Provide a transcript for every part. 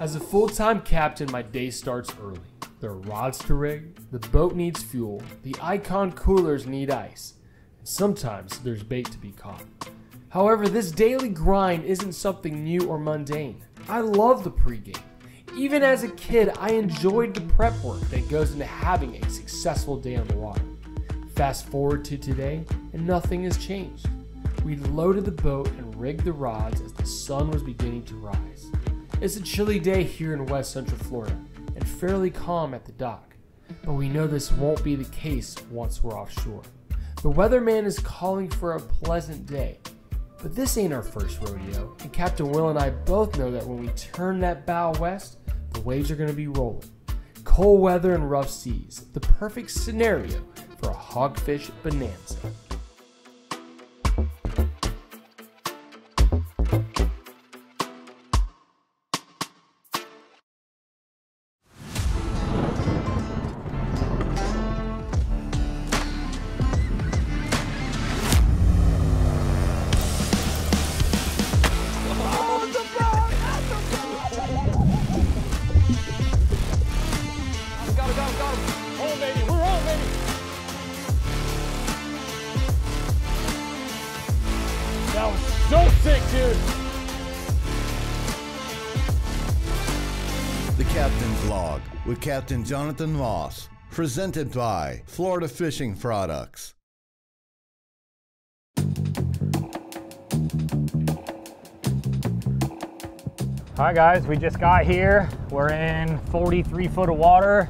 As a full-time captain, my day starts early. There are rods to rig, the boat needs fuel, the Icon coolers need ice, and sometimes there's bait to be caught. However, this daily grind isn't something new or mundane. I love the pregame. Even as a kid, I enjoyed the prep work that goes into having a successful day on the water. Fast forward to today, and nothing has changed. We loaded the boat and rigged the rods as the sun was beginning to rise. It's a chilly day here in West Central Florida, and fairly calm at the dock, but we know this won't be the case once we're offshore. The weatherman is calling for a pleasant day, but this ain't our first rodeo, and Captain Will and I both know that when we turn that bow west, the waves are going to be rolling. Cold weather and rough seas, the perfect scenario for a hogfish bonanza. That was so sick, dude. The Captain's Log with Captain Jonathan Moss, presented by Florida Fishing Products. Hi guys, we just got here. We're in 43 foot of water,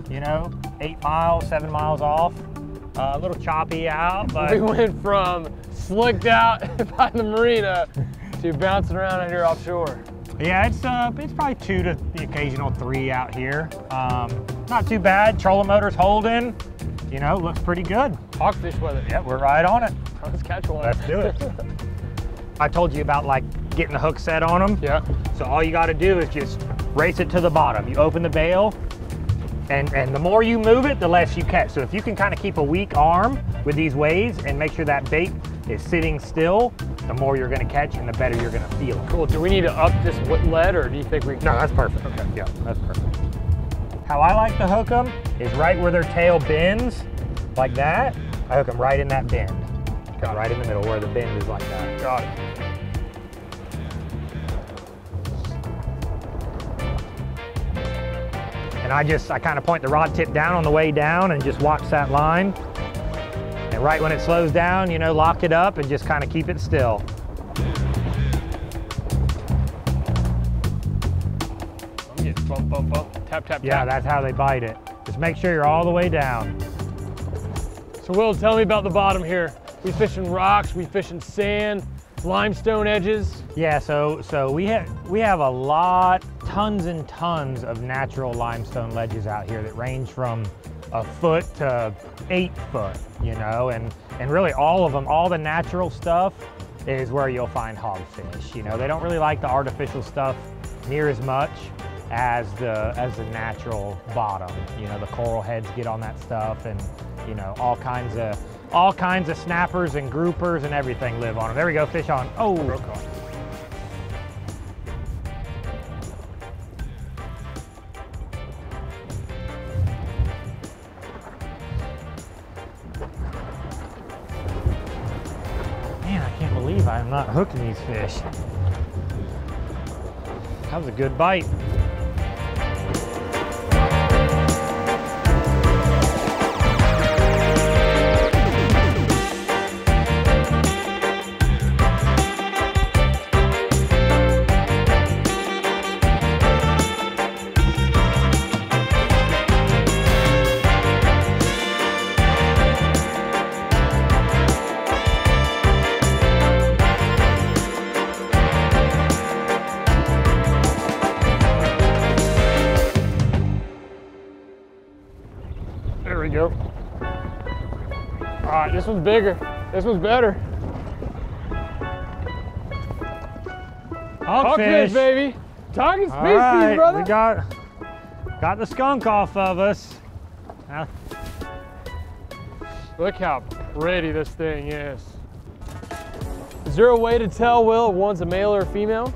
you know, 8 miles, 7 miles off. A little choppy out, but We went from slicked out by the marina to bouncing around out here offshore. yeah, it's probably 2 to the occasional 3 out here. Not too bad. Trolling motor's holding, you know, looks pretty good. Hogfish weather. Yeah, we're right on it. Let's catch one. Let's do it. I told you about like getting the hook set on them. Yeah. So all you got to do is just race it to the bottom. You open the bail, and the more you move it, the less you catch. So if you can kind of keep a weak arm with these waves and make sure that bait is sitting still, the more you're going to catch and the better you're going to feel it. Cool. Do we need to up this lead, or do you think we can? No, that's perfect. Okay. Yeah, that's perfect. How I like to hook them is right where their tail bends, like that. I hook them right in that bend. Right in the middle where the bend is like that. Got it. And I kind of point the rod tip down on the way down and just watch that line. And right when it slows down, you know, lock it up and just kind of keep it still. I'm getting bump, bump, bump. Tap, tap, Yeah, tap. that's how they bite it. Just make sure you're all the way down. So Will, tell me about the bottom here. We fishing rocks, we fishing sand, limestone edges. Yeah, so we have a lot, tons and tons of natural limestone ledges out here that range from a foot to 8 foot, you know, and really all of them, all the natural stuff is where you'll find hogfish. You know, they don't really like the artificial stuff near as much as the natural bottom. You know, the coral heads get on that stuff, and you know, all kinds of snappers and groupers and everything live on them. There we go, fish on. Oh, broke off. Man, I can't believe I'm not hooking these fish. That was a good bite. There we go. All right, this one's bigger. This one's better. Hogfish, baby. Talking species, All right, brother. we got the skunk off of us. Look how pretty this thing is. Is there a way to tell, Will, if one's a male or a female?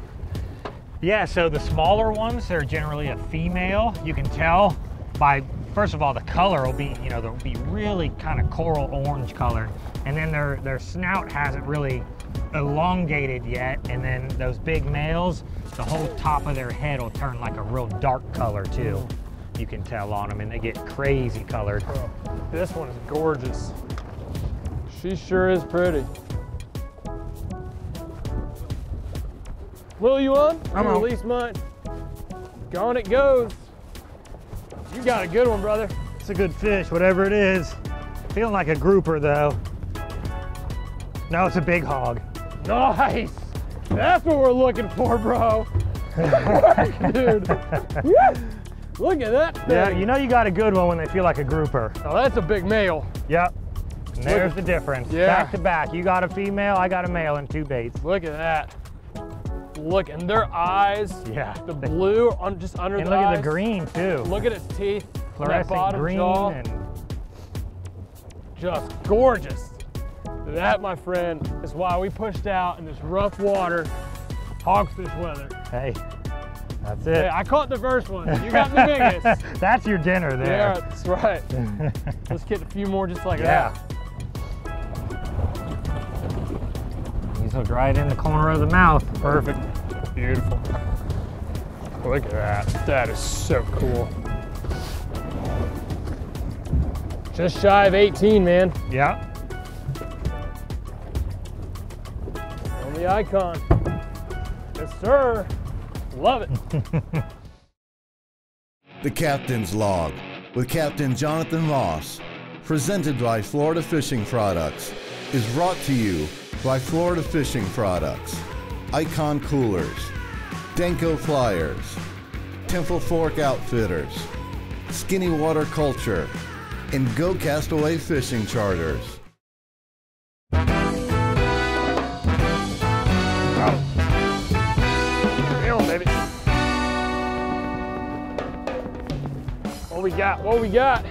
Yeah, so the smaller ones, they're generally a female. You can tell by, first of all, the color will be, you know, they'll be really kind of coral orange colored. And then their snout hasn't really elongated yet. And then those big males, the whole top of their head will turn like a real dark color too. You can tell on them, and they get crazy colored. Oh, this one is gorgeous. She sure is pretty. Will, you on? I'm You on. release mine. Gone it goes. You got a good one, brother. It's a good fish, whatever it is. Feeling like a grouper though. No, it's a big hog. Nice. That's what we're looking for, bro. Dude. Look at that thing. Yeah, you know you got a good one when they feel like a grouper. Oh, that's a big male. Yep. And there's the difference. Yeah. Back to back. You got a female, I got a male and 2 baits. Look at that. Look, and their eyes. Yeah. The blue on just under And the look eyes. at the green too. Look at its teeth. That Fluorescent bottom green jaw. and Just gorgeous. That, my friend, is why we pushed out in this rough water, hogfish weather. hey, that's it. Hey, I caught the first one. You got the biggest. That's your dinner there. Yeah, that's right. Let's get a few more just like Yeah. that. He's hooked right in the corner of the mouth. Perfect. Beautiful. Look at that. That is so cool. Just shy of 18, man. Yeah. On the icon. Yes, sir. Love it. The Captain's Log with Captain Jonathan Moss, presented by Florida Fishing Products, is brought to you by Florida Fishing Products, Icon Coolers, Denko Flyers, Temple Fork Outfitters, Skinny Water Culture, and Go Castaway Fishing Charters. Come on, baby. What we got? What we got?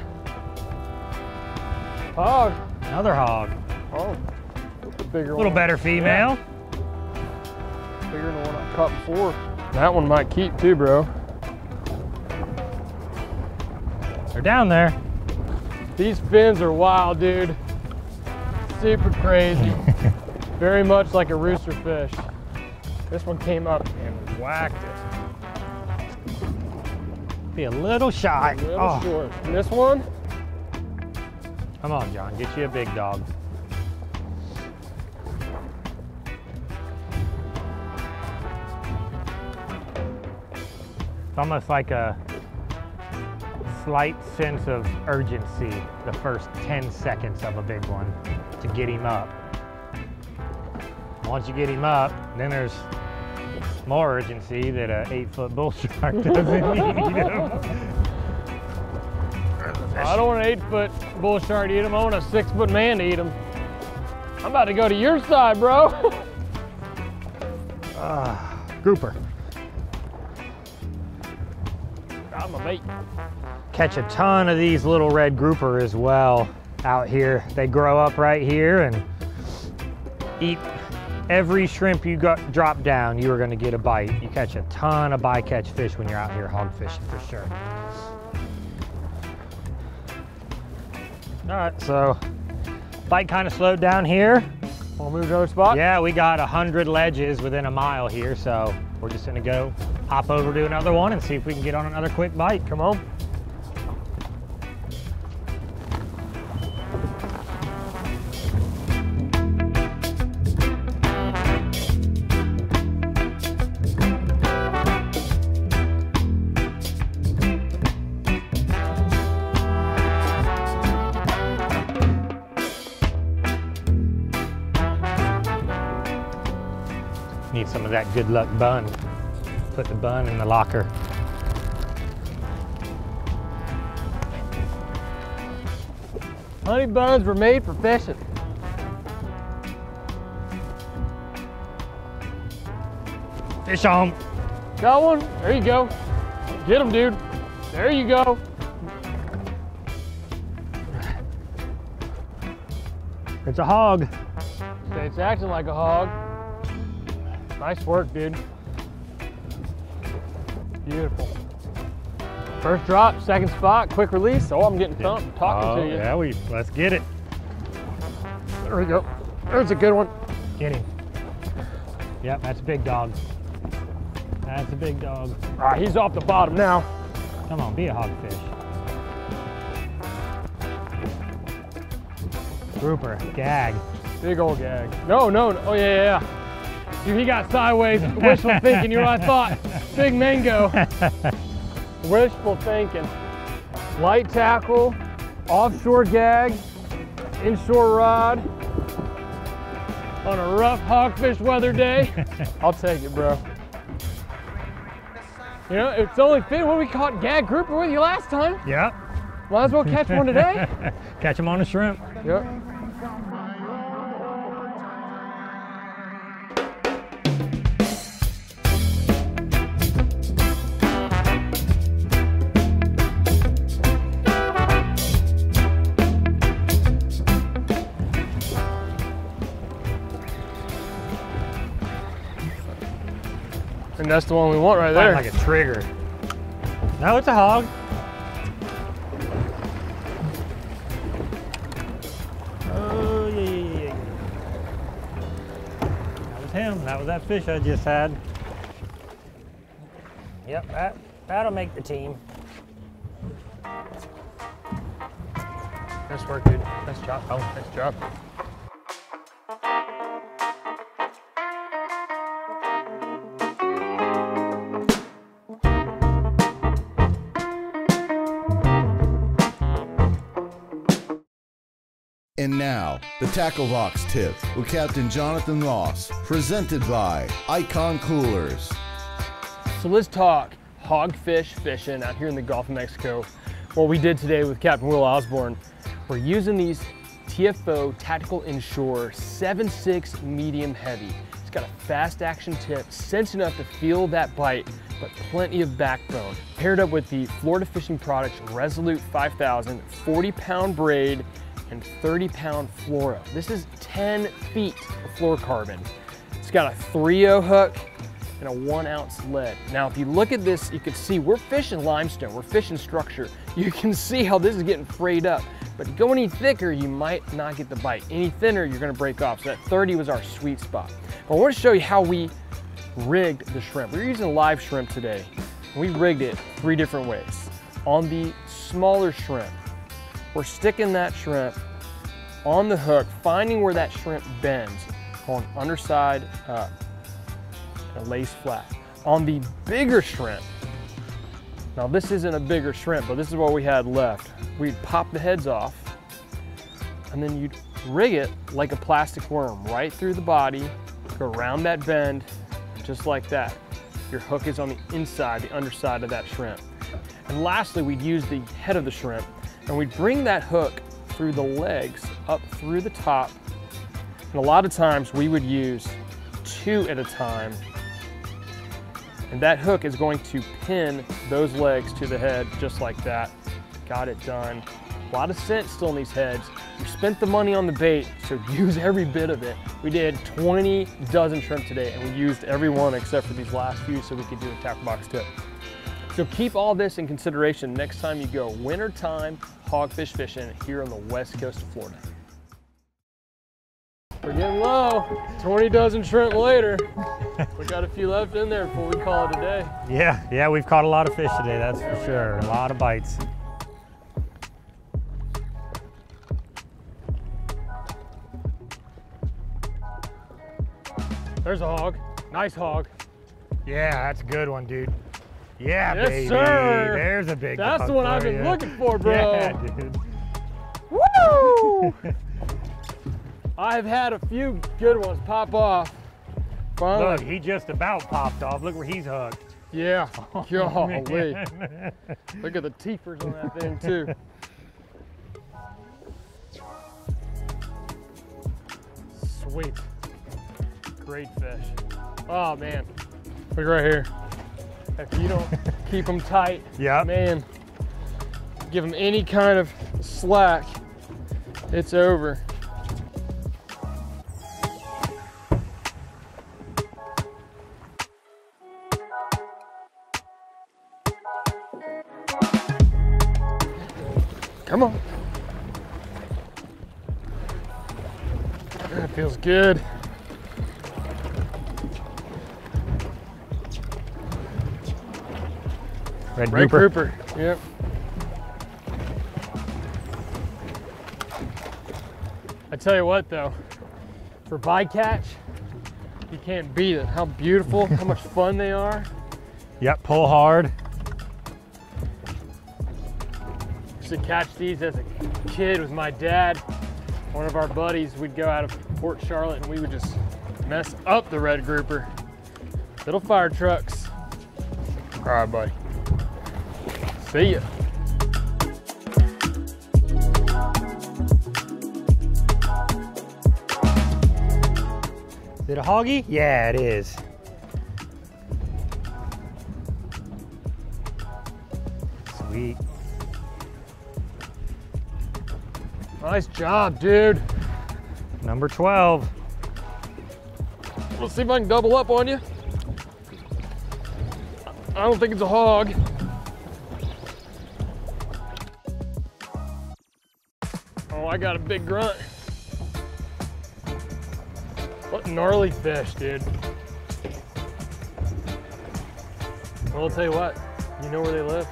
Hog. Another hog. Oh, the bigger A one. little better female. Yeah, bigger than the one I caught before. That one might keep too, bro. They're down there. These fins are wild, dude. Super crazy. Very much like a rooster fish. This one came up and whacked it. Be a little shy. A little Oh, short. And this one, come on, John. Get you a big dog. It's almost like a slight sense of urgency the first 10 seconds of a big one to get him up. Once you get him up, then there's more urgency that a 8-foot bull shark doesn't need him. I don't want an 8-foot bull shark to eat him. I want a 6-foot man to eat him. I'm about to go to your side, bro. Grouper. Got my bait. Catch a ton of these little red grouper as well out here. They grow up right here and eat every shrimp you got drop down. You are going to get a bite. You catch a ton of bycatch fish when you're out here hog fishing for sure. All right, so bite kind of slowed down here. Want to move to another spot? Yeah, we got 100 ledges within a mile here, so we're just gonna go hop over to another one and see if we can get on another quick bite. Come on. Need some of that good luck bun. Put the bun in the locker. Honey buns were made for fishing. Fish on. Got one? There you go. Get him, dude. There you go. It's a hog. It's acting like a hog. Nice work, dude. Beautiful. First drop, second spot, quick release. Oh, I'm getting thumped talking to you. Yeah, let's get it. There we go. There's a good one. Get him. Yep, that's a big dog. That's a big dog. All right, he's off the bottom now. Come on, be a hogfish. Grouper, gag. Big old gag. No, no, no. Oh, yeah. Dude, he got sideways, wishful thinking. You know what I thought? Big mango. Wishful thinking. Light tackle, offshore gag, inshore rod on a rough hogfish weather day. I'll take it, bro. You know, it's only fitting when we caught gag grouper with you last time. Yep. Might as well catch one today. Catch him on a shrimp. Yep. And that's the one we want right there. Like a trigger. No, it's a hog. Oh, yeah. That was him. That was that fish I just had. Yep, that'll make the team. Nice work, dude. Nice job. Oh, nice job. And now, the Tackle Box Tip with Captain Jonathan Ross, presented by Icon Coolers. So let's talk hogfish fishing out here in the Gulf of Mexico. What we did today with Captain Will Osborne, we're using these TFO Tactical Inshore 7.6 medium heavy. It's got a fast action tip, sense enough to feel that bite, but plenty of backbone. Paired up with the Florida Fishing Products Resolute 5000 40-pound braid and 30-pound fluoro. This is 10 feet of fluorocarbon. It's got a 3/0 hook and a 1-ounce lead. Now, if you look at this, you can see we're fishing limestone, we're fishing structure. You can see how this is getting frayed up. But go any thicker, you might not get the bite. Any thinner, you're gonna break off. So that 30 was our sweet spot. But I wanna show you how we rigged the shrimp. We're using live shrimp today. We rigged it 3 different ways. On the smaller shrimp, we're sticking that shrimp on the hook, finding where that shrimp bends, going underside up, and lays flat. On the bigger shrimp, now this isn't a bigger shrimp, but this is what we had left. We'd pop the heads off, and then you'd rig it like a plastic worm, right through the body, go around that bend, just like that. Your hook is on the inside, the underside of that shrimp. And lastly, we'd use the head of the shrimp, and we'd bring that hook through the legs, up through the top. And a lot of times we would use 2 at a time. And that hook is going to pin those legs to the head just like that. Got it done. A lot of scent still in these heads. We spent the money on the bait, so use every bit of it. We did 20 dozen shrimp today, and we used every one except for these last few so we could do a tackle box tip. So keep all this in consideration next time you go wintertime hogfish fishing here on the west coast of Florida. We're getting low. 20 dozen shrimp later. We got a few left in there before we call it a day. Yeah, we've caught a lot of fish today, that's for sure. A lot of bites. There's a hog. Nice hog. Yeah, that's a good one, dude. Yeah, yes, baby. Sir. There's a big That's dog the one for I've been you. looking for, bro. Yeah, dude. Woo! I've had a few good ones pop off. Finally. Look, he just about popped off. Look where he's hooked. Yeah. Oh, Golly. man. Look at the teethers on that thing, too. Sweet. Great fish. Oh, man. Look right here. If you don't keep them tight, Yep. man, give them any kind of slack, it's over. Come on. That feels good. Red Red grouper. grouper. Yep. I tell you what though, for bycatch, you can't beat it. How beautiful, how much fun they are. Yep, pull hard. Used to catch these as a kid with my dad. One of our buddies, we'd go out of Port Charlotte and we would just mess up the red grouper. Little fire trucks. All right, buddy. See ya. Is it a hoggy? Yeah, it is. Sweet. Nice job, dude. Number 12. Let's see if I can double up on you. I don't think it's a hog. Oh, I got a big grunt. What gnarly fish, dude. Well, I'll tell you what, you know where they live.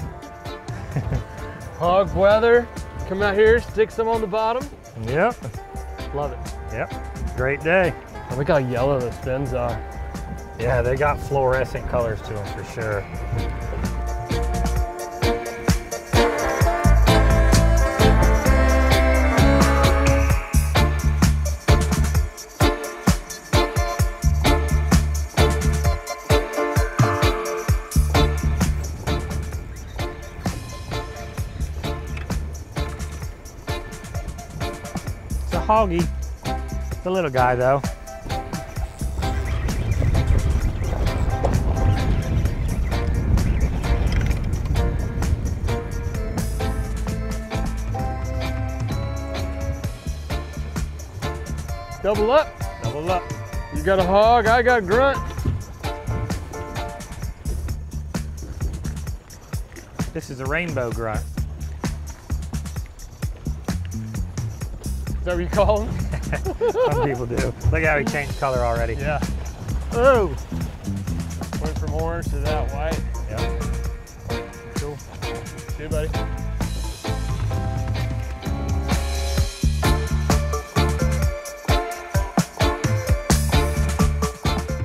Hog weather, come out here, stick some on the bottom. Yep. Love it. Yep. Great day. Oh, look how yellow those fins are. Yeah, they got fluorescent colors to them for sure. It's a hoggy. It's a little guy though. Double up. Double up. You got a hog, I got a grunt. This is a rainbow grunt. Is that what you call them? Some people do. Look how he changed color already. Yeah. Oh! Went from orange to that white. Yep. Cool. See you, buddy.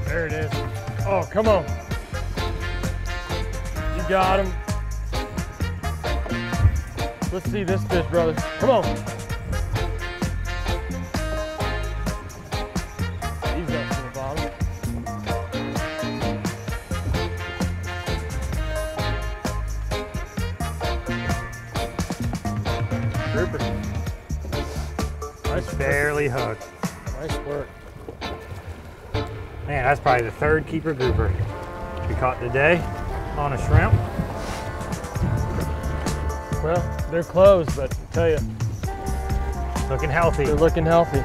There it is. Oh, come on. You got him. Let's see this fish, brother. Come on. He's up to the bottom. Grouper. Nice, Barely hooked. nice work. Man, that's probably the third keeper grouper we caught today on a shrimp. Well, they're closed, but I tell you, Looking healthy. they're looking healthy.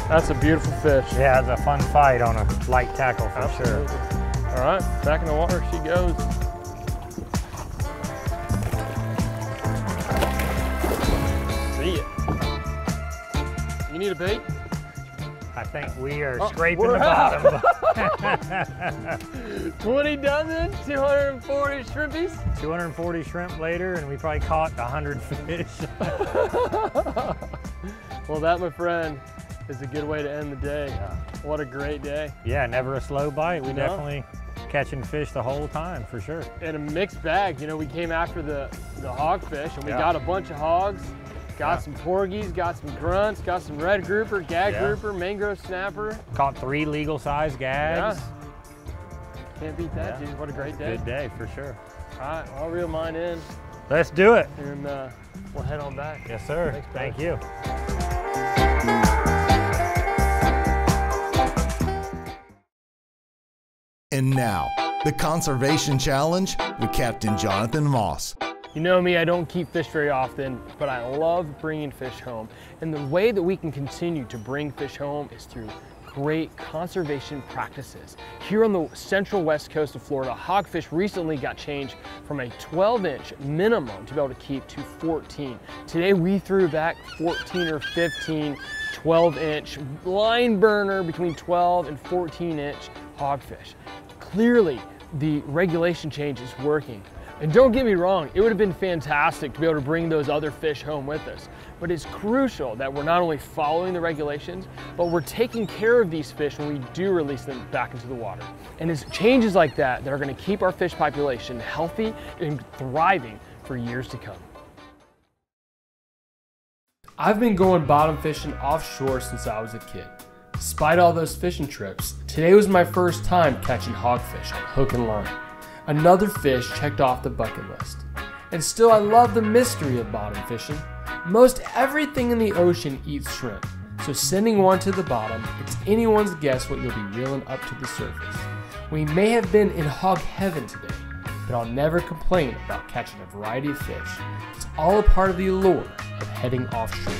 That's a beautiful fish. Yeah, it's a fun fight on a light tackle for Absolutely. sure. All right, back in the water she goes. See ya. You need a bait? I think we are Oh, scraping we're the out. bottom. 20 dozen, 240 shrimpies. 240 shrimp later, and we probably caught 100 fish. Well, that, my friend, is a good way to end the day. What a great day. Yeah, never a slow bite. We No. definitely catching fish the whole time for sure. And a mixed bag. You know, we came after the hogfish, and we Yeah. got a bunch of hogs. Got Yeah. some porgies, got some grunts, got some red grouper, gag Yeah. grouper, mangrove snapper. Caught 3 legal size gags. Can't beat that, Yeah. dude. What a great day. Good day for sure. All right, I'll reel mine in, Let's do it. and we'll head on back. Yes, sir. Thanks, brother. Thank you. And now, the Conservation Challenge with Captain Jonathan Moss. You know me, I don't keep fish very often, but I love bringing fish home. And the way that we can continue to bring fish home is through great conservation practices. Here on the central west coast of Florida, hogfish recently got changed from a 12-inch minimum to be able to keep to 14. Today we threw back 14 or 15 12-inch line burner between 12 and 14-inch hogfish. Clearly, the regulation change is working. And don't get me wrong, it would have been fantastic to be able to bring those other fish home with us. But it's crucial that we're not only following the regulations, but we're taking care of these fish when we do release them back into the water. And it's changes like that that are going to keep our fish population healthy and thriving for years to come. I've been going bottom fishing offshore since I was a kid. Despite all those fishing trips, today was my first time catching hogfish on hook and line. Another fish checked off the bucket list. And still, I love the mystery of bottom fishing. Most everything in the ocean eats shrimp, so sending one to the bottom, it's anyone's guess what you'll be reeling up to the surface. We may have been in hog heaven today, but I'll never complain about catching a variety of fish. It's all a part of the allure of heading offshore.